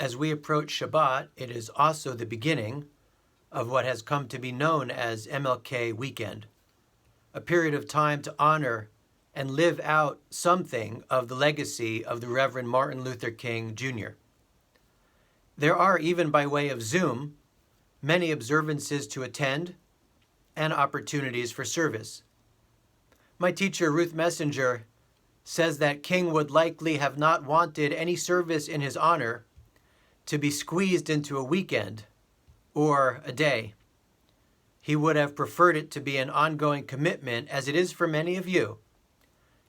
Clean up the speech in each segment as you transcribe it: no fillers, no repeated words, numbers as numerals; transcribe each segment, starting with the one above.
As we approach Shabbat, it is also the beginning of what has come to be known as MLK Weekend, a period of time to honor and live out something of the legacy of the Reverend Martin Luther King Jr. There are, even by way of Zoom, many observances to attend and opportunities for service. My teacher, Ruth Messenger, says that King would likely have not wanted any service in his honor to be squeezed into a weekend or a day. He would have preferred it to be an ongoing commitment, as it is for many of you,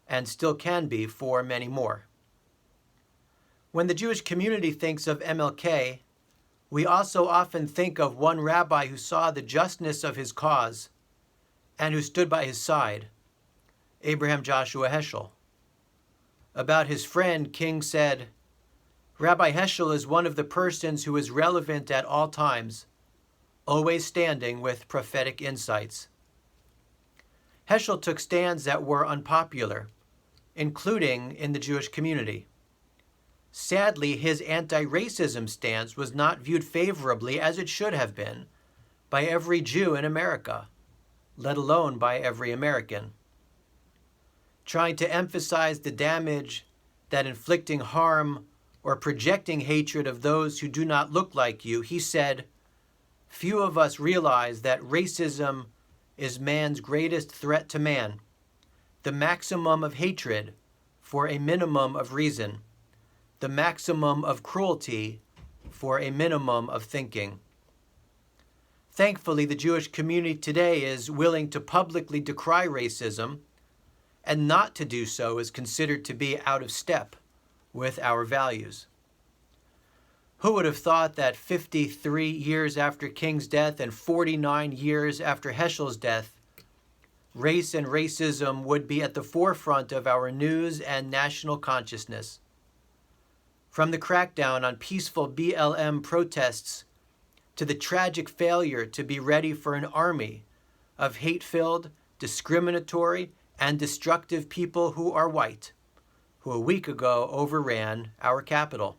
and still can be for many more. When the Jewish community thinks of MLK, we also often think of one rabbi who saw the justness of his cause and who stood by his side, Abraham Joshua Heschel. About his friend, King said, "Rabbi Heschel is one of the persons who is relevant at all times, always standing with prophetic insights." Heschel took stands that were unpopular, including in the Jewish community. Sadly, his anti-racism stance was not viewed favorably, as it should have been, by every Jew in America, let alone by every American. Trying to emphasize the damage that inflicting harm or projecting hatred of those who do not look like you, he said, "Few of us realize that racism is man's greatest threat to man, the maximum of hatred for a minimum of reason, the maximum of cruelty for a minimum of thinking." Thankfully, the Jewish community today is willing to publicly decry racism, and not to do so is considered to be out of step with our values. Who would have thought that 53 years after King's death and 49 years after Heschel's death, race and racism would be at the forefront of our news and national consciousness? From the crackdown on peaceful BLM protests to the tragic failure to be ready for an army of hate-filled, discriminatory, and destructive people who are white, who a week ago overran our capital.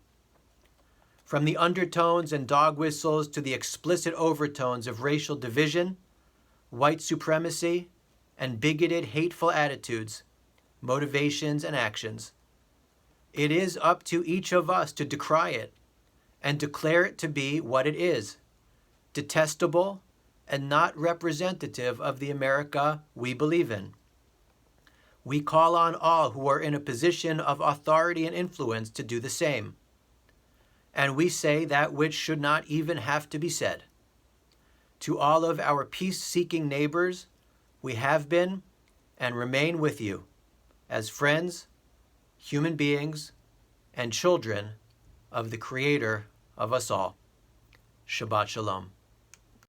From the undertones and dog whistles to the explicit overtones of racial division, white supremacy, and bigoted, hateful attitudes, motivations, and actions. It is up to each of us to decry it and declare it to be what it is, detestable and not representative of the America we believe in. We call on all who are in a position of authority and influence to do the same. And we say that which should not even have to be said. To all of our peace-seeking neighbors, we have been and remain with you as friends, human beings, and children of the Creator of us all. Shabbat Shalom.